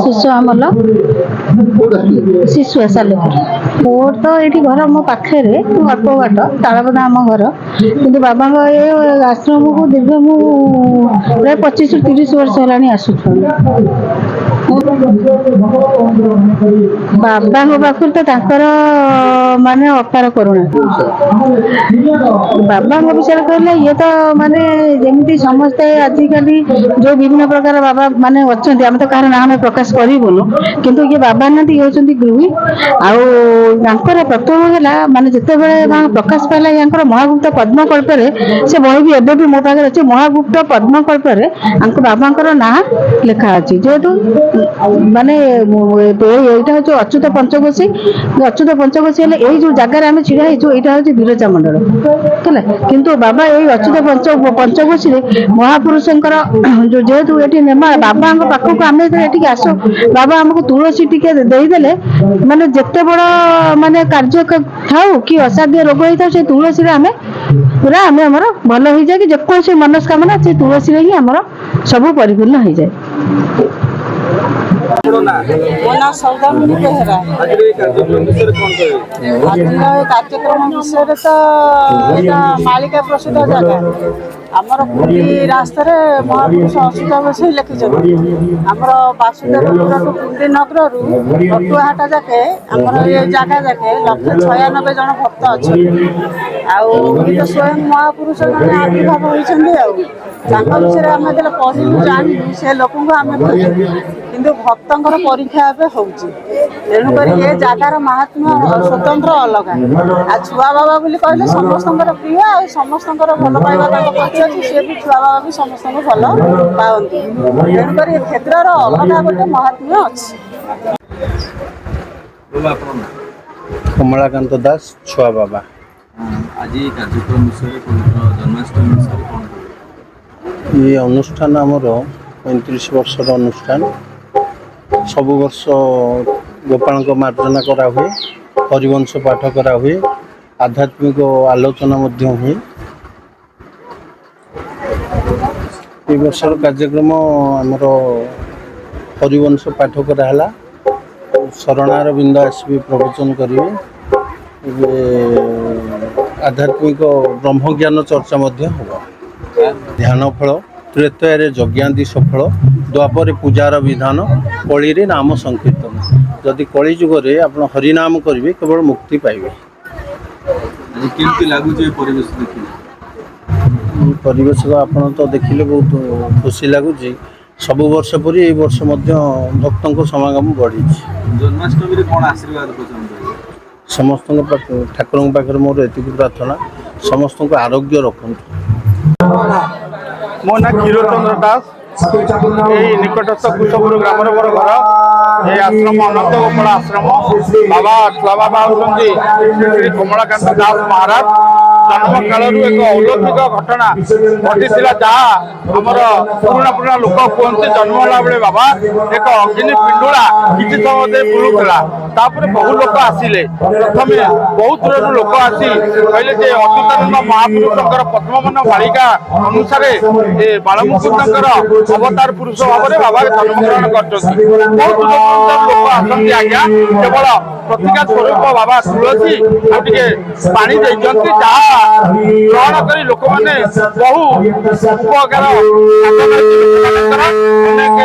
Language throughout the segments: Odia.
ଶିଶୁ ଆମଲ ଶିଶୁ ସାଲେପୁର ମୋର ତ ଏଇଠି ଘର ମୋ ପାଖରେ ଅଳ୍ପ ବାଟ ତାଳବଦା ଆମ ଘର କିନ୍ତୁ ବାବାଙ୍କ ଏ ଆଶ୍ରମକୁ ଦୀର୍ଘ ମୁଁ ପ୍ରାୟ 25-30 ବର୍ଷ ହେଲାଣି ଆସୁଛୁ। ବାବାଙ୍କ ପାଖରୁ ତ ତାଙ୍କର ମାନେ ଅପାର କରୁଣା। ବାବାଙ୍କ ବିଷୟରେ କହିଲେ ଇଏ ତ ମାନେ ଯେମିତି ସମସ୍ତେ ଆଜିକାଲି ଯୋଉ ବିଭିନ୍ନ ପ୍ରକାର ବାବା ମାନେ ଅଛନ୍ତି ଆମେ ତ କାହାର ନାଁ ଆମେ ପ୍ରକାଶ କରିବୁନୁ କିନ୍ତୁ ଇଏ ବାବା ନାହାନ୍ତି ଇଏ ହଉଛନ୍ତି ଗୃହୀ। ଆଉ ତାଙ୍କର ପ୍ରଥମ ହେଲା ମାନେ ଯେତେବେଳେ ପ୍ରକାଶ ପାଇଲା ୟାଙ୍କର ମହାଗୁପ୍ତ ପଦ୍ମକଳ୍ପରେ ସେ ବହି ବି ଏବେ ବି ମୋ ପାଖରେ ଅଛି। ମହାଗୁପ୍ତ ପଦ୍ମକଳ୍ପରେ ଆଙ୍କ ବାବାଙ୍କର ନାଁ ଲେଖା ଅଛି ଯେହେତୁ ମାନେ ଏଇଟା ହଉଛି ଅଚ୍ୟୁତ ପଞ୍ଚକୋଶୀ। ଅଚ୍ୟୁତ ପଞ୍ଚକୋଶୀ ହେଲେ ଏଇ ଯୋଉ ଜାଗାରେ ଆମେ ଛିଡା ହେଇଛୁ ଏଇଟା ହଉଛି ବିରଜା ମଣ୍ଡଳ ହେଲା କିନ୍ତୁ ବାବା ଏଇ ଅଚ୍ୟୁତ ପଞ୍ଚକୋଶୀରେ ମହାପୁରୁଷଙ୍କର ଯେହେତୁ ଏଠି ନେମା ବାବାଙ୍କ ପାଖକୁ ଆମେ ଏଠିକି ଆସୁ ବାବା ଆମକୁ ତୁଳସୀ ଟିକେ ଦେଇଦେଲେ ମାନେ ଯେତେ ବଡ ମାନେ କାର୍ଯ୍ୟ ଥାଉ କି ଅସାଧ୍ୟ ରୋଗ ହେଇଥାଉ ସେ ତୁଳସୀରେ ଆମେ ପୁରା ଆମେ ଆମର ଭଲ ହେଇଯାଏ କି ଯେକୌଣସି ମନସ୍କାମନା ସେ ତୁଳସୀରେ ହିଁ ଆମର ସବୁ ପରିପୂର୍ଣ୍ଣ ହେଇଯାଏ। ମୋ ନାଁ ସୌଦାମିନୀ ବେହେରା। ଆଜିର ଏ କାର୍ଯ୍ୟକ୍ରମ ବିଷୟରେ ତ ଏଇଟା ମାଳିକା ପ୍ରସିଦ୍ଧ ଜାଗା। ଆମର ପୁରୀ ରାସ୍ତାରେ ମହାପୁରୁଷ ଅଚ୍ୟୁତ ବସେଇ ଲେଖିଛନ୍ତି। ଆମର ବାସୁଦେବପୁରଠୁ ପୁରୀ ନଗରରୁ ଅଟୁଆହାଟ ଯାକେ ଆମର ଏ ଜାଗା ଯାକେ 196 ଜଣ ଭକ୍ତ ଅଛନ୍ତି। ଆଉ ଏଠି ତ ସ୍ୱୟଂ ମହାପୁରୁଷ ଜଣେ ଆବିର୍ଭାବ ହୋଇଛନ୍ତି। ଆଉ ତାଙ୍କ ବିଷୟରେ ଆମେ ଯେତେବେଳେ ପଢ଼ିଲୁ ଜାଣିଲୁ ସେ ଲୋକଙ୍କୁ ଆମେ କିନ୍ତୁ ଭକ୍ତଙ୍କର ପରୀକ୍ଷା ଏବେ ହଉଛି। ତେଣୁକରି ଏ ଜାଗାର ମାହାତ୍ମ୍ୟ ସ୍ୱତନ୍ତ୍ର ଅଲଗା। ଆଉ ଛୁଆ ବାବା ବୋଲି କହିଲେ ସମସ୍ତଙ୍କର ପ୍ରିୟ ଆଉ ସମସ୍ତଙ୍କର ଭଲ ପାଇବା ତାଙ୍କ ପ୍ରତି ଅଛି। ସିଏ ବି ଛୁଆ ବାବା ବି ସମସ୍ତଙ୍କୁ ଭଲ ପାଆନ୍ତି। ତେଣୁକରି ଏ କ୍ଷେତ୍ରର ଅଲଗା ଗୋଟେ ମହାତ୍ମ୍ୟ ଅଛି। କମଳାକାନ୍ତ ଦାସ ଛୁଆ ବାବା। ଆଜି କାର୍ଯ୍ୟକ୍ରମ ବିଷୟରେ ପବିତ୍ର ଜନ୍ମାଷ୍ଟମୀ ବିଷୟରେ କ'ଣ କହିବେ? ये अनुष्ठान आमर 35 वर्षर अनुष्ठान। सब वर्ष गोपाल मार्जना करा हुए, हरिवंश पाठ करा हुए, आध्यात्मिक आलोचना हुए। ये वर्षर कार्यक्रम आमर हरिवंश पाठ कराला। शरणार बिंद आसबि प्रवचन करेंगे। आध्यात्मिक ब्रह्मज्ञान चर्चा होगा। ध्यान फल त्रेतयारे यज्ञादि सफल, द्वापर पूजार विधान, कली नाम संकीर्तन। जदि कली जुगरे आप हरिनाम करेंगे केवल मुक्ति पाइबे। आज केमती लगुच परिवेश देखिए? परिवेश आपन तो देखिले बहुत खुशी लगुच। सब वर्ष परी ए वर्ष भक्तों समागम बढ़ी। जन्माष्टमी कौन आशीर्वाद पसंद? समस्त ठाकुर पाखे मोर एति प्रार्थना समस्त आरोग्य रखु। मो ना क्षीरचंद्र दास। यही निकटस्थ कुशपुर ग्राम मोर घर। ये आश्रम अनंत गोपाल आश्रम। बाबा छुआ बाबा होती श्री कमलाकांत दास महाराज। जन्म काल एक अलौकिक घटना घटी जहाँ आमर पुराणा पुराणा लोक कहते जन्म होला बेले बाबा एक अग्नि पिंडुला किसी समय बुलूला। बहु लोक आसिले प्रथम बहुत दूर लोक आसी कहले अच्युतानंद महापुरुषर पद्मवन बालिका अनुसार बालमुकुंद अवतार पुरुष भाव में बाबा जन्मग्रहण कर बहुत लोक आसती आज्ञा केवल प्रतिका स्वरूप बाबा तुलसी पानी देते जहाँ ग्रहण कर लोक मैंने बहु उपकार अनेक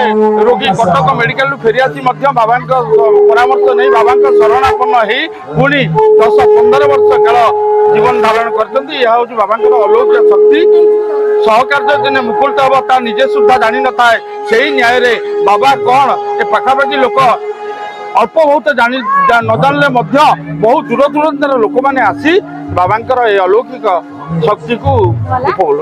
रोगी कटक मेडिकल फेरी आसी बाबा परामर्श नहीं बाबा शरणापन्न हो पुणी 10-15 वर्ष काल जीवन धारण कर बाबा अलौकिक शक्ति। सहकार्य दिने मुकुलित हम ता निजे सुधा जानी न था से न्याय रे बाबा कौन ए पाखापाखि लोक अल्प बहुत जानी न जानले बहुत दूर दूर लोक मैंने आसी बाबा अलौकिक शक्ति को उपभोग।